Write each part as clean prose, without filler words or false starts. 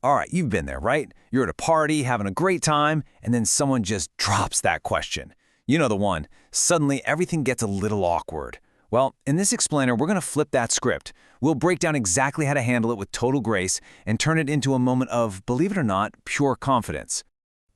All right, you've been there, right? You're at a party, having a great time, and then someone just drops that question. You know the one. Suddenly, everything gets a little awkward. Well, in this explainer, we're going to flip that script. We'll break down exactly how to handle it with total grace and turn it into a moment of, believe it or not, pure confidence.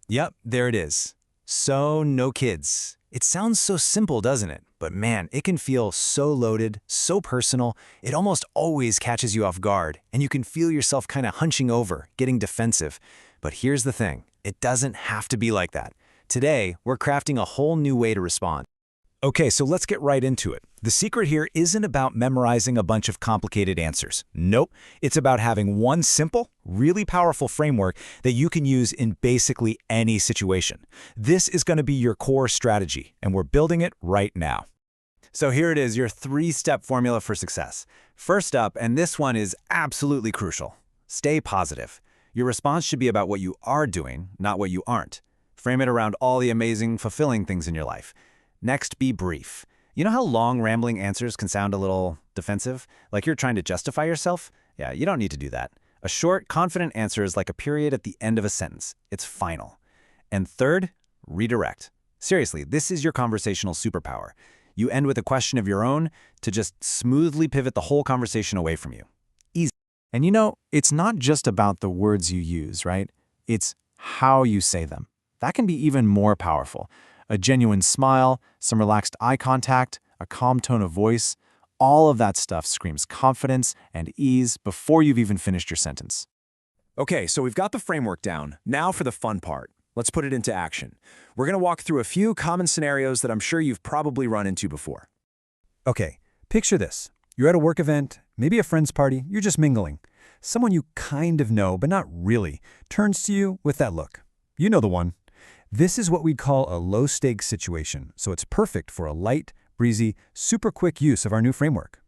Yep, there it is. So, no kids. It sounds so simple, doesn't it? But man, it can feel so loaded, so personal, it almost always catches you off guard, and you can feel yourself kind of hunching over, getting defensive. But here's the thing, it doesn't have to be like that. Today, we're crafting a whole new way to respond. Okay, so let's get right into it. The secret here isn't about memorizing a bunch of complicated answers. Nope, it's about having one simple, really powerful framework that you can use in basically any situation. This is going to be your core strategy, and we're building it right now. So here it is, your three-step formula for success. First up, and this one is absolutely crucial, stay positive. Your response should be about what you are doing, not what you aren't. Frame it around all the amazing, fulfilling things in your life. Next, be brief. You know how long, rambling answers can sound a little defensive? Like you're trying to justify yourself? Yeah, you don't need to do that. A short, confident answer is like a period at the end of a sentence. It's final. And third, redirect. Seriously, this is your conversational superpower. You end with a question of your own to just smoothly pivot the whole conversation away from you. Easy. And you know, it's not just about the words you use, right? It's how you say them. That can be even more powerful. A genuine smile, some relaxed eye contact, a calm tone of voice, all of that stuff screams confidence and ease before you've even finished your sentence. Okay, so we've got the framework down. Now for the fun part. Let's put it into action. We're going to walk through a few common scenarios that I'm sure you've probably run into before. Okay, picture this. You're at a work event, maybe a friend's party, you're just mingling. Someone you kind of know, but not really, turns to you with that look. You know the one. This is what we'd call a low-stakes situation, so it's perfect for a light, breezy, super quick use of our new framework.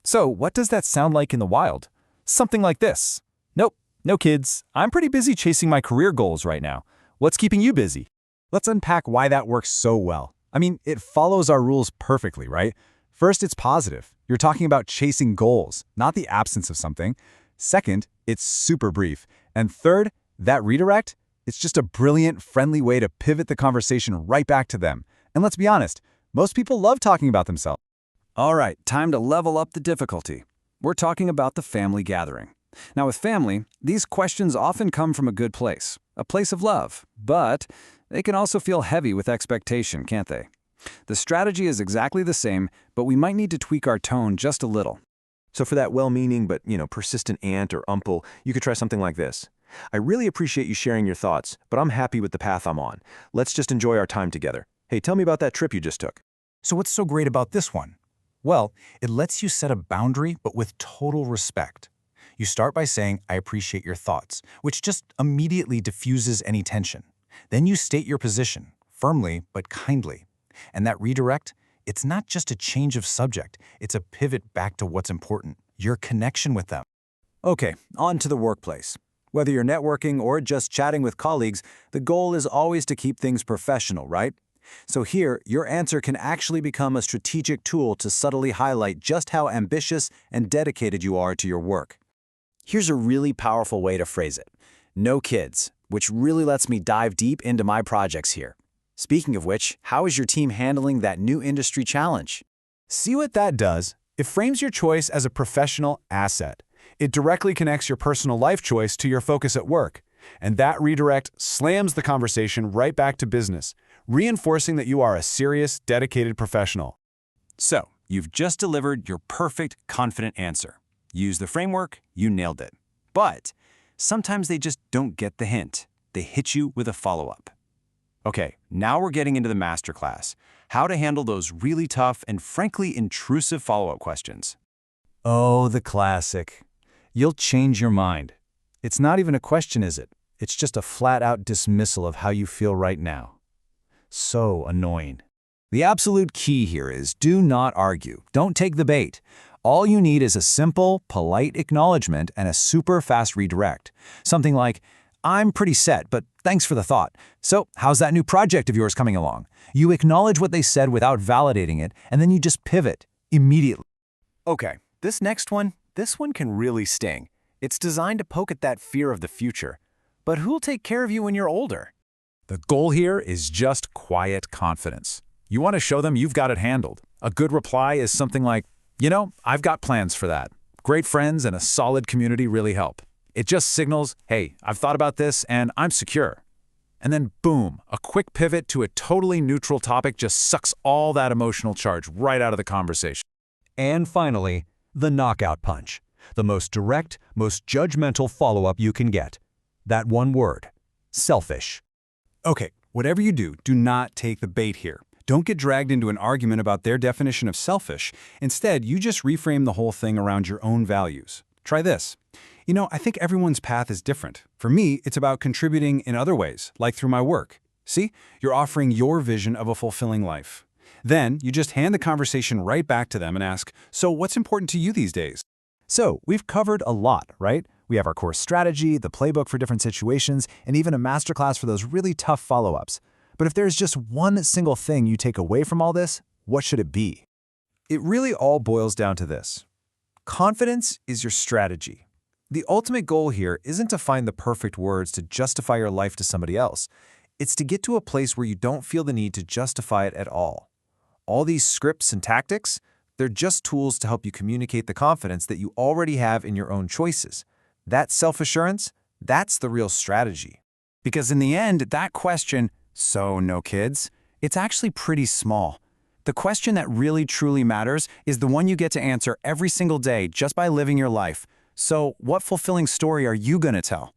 So what does that sound like in the wild? Something like this. Nope, no kids. I'm pretty busy chasing my career goals right now. What's keeping you busy? Let's unpack why that works so well. I mean, it follows our rules perfectly, right? First, it's positive. You're talking about chasing goals, not the absence of something. Second, it's super brief. And third, that redirect, it's just a brilliant, friendly way to pivot the conversation right back to them. And let's be honest, most people love talking about themselves. All right, time to level up the difficulty. We're talking about the family gathering. Now with family, these questions often come from a good place, a place of love, but they can also feel heavy with expectation, can't they? The strategy is exactly the same, but we might need to tweak our tone just a little. So for that well-meaning but, persistent aunt or uncle, you could try something like this. I really appreciate you sharing your thoughts, but I'm happy with the path I'm on. Let's just enjoy our time together. Hey, tell me about that trip you just took. So what's so great about this one? Well, it lets you set a boundary, but with total respect. You start by saying, I appreciate your thoughts, which just immediately diffuses any tension. Then you state your position, firmly but kindly. And that redirect, it's not just a change of subject, it's a pivot back to what's important, your connection with them. Okay, on to the workplace. Whether you're networking or just chatting with colleagues, the goal is always to keep things professional, right? So here, your answer can actually become a strategic tool to subtly highlight just how ambitious and dedicated you are to your work. Here's a really powerful way to phrase it. No kids, which really lets me dive deep into my projects here. Speaking of which, how is your team handling that new industry challenge? See what that does? It frames your choice as a professional asset. It directly connects your personal life choice to your focus at work. And that redirect slams the conversation right back to business, reinforcing that you are a serious, dedicated professional. So, you've just delivered your perfect, confident answer. Use the framework, you nailed it. But sometimes they just don't get the hint. They hit you with a follow-up. Okay, now we're getting into the masterclass. How to handle those really tough and frankly intrusive follow-up questions. Oh, the classic. You'll change your mind. It's not even a question, is it? It's just a flat-out dismissal of how you feel right now. So annoying. The absolute key here is do not argue. Don't take the bait. All you need is a simple, polite acknowledgement and a super fast redirect. Something like, I'm pretty set, but thanks for the thought. So, how's that new project of yours coming along? You acknowledge what they said without validating it, and then you just pivot immediately. Okay, this next one, can really sting. It's designed to poke at that fear of the future. But who'll take care of you when you're older? The goal here is just quiet confidence. You want to show them you've got it handled. A good reply is something like, I've got plans for that. Great friends and a solid community really help. It just signals, hey, I've thought about this and I'm secure. And then boom, a quick pivot to a totally neutral topic just sucks all that emotional charge right out of the conversation. And finally, the knockout punch. The most direct, most judgmental follow-up you can get. That one word, selfish. Okay, whatever you do, do not take the bait here. Don't get dragged into an argument about their definition of selfish. Instead, you just reframe the whole thing around your own values. Try this. I think everyone's path is different. For me, it's about contributing in other ways, like through my work. See, you're offering your vision of a fulfilling life. Then, you just hand the conversation right back to them and ask, so what's important to you these days? So, we've covered a lot, right? We have our core strategy, the playbook for different situations, and even a masterclass for those really tough follow-ups. But if there's just one single thing you take away from all this, what should it be? It really all boils down to this. Confidence is your strategy. The ultimate goal here isn't to find the perfect words to justify your life to somebody else. It's to get to a place where you don't feel the need to justify it at all. All these scripts and tactics, they're just tools to help you communicate the confidence that you already have in your own choices. That self-assurance, that's the real strategy. Because in the end, that question, so no kids, it's actually pretty small. The question that really truly matters is the one you get to answer every single day just by living your life. So what fulfilling story are you going to tell?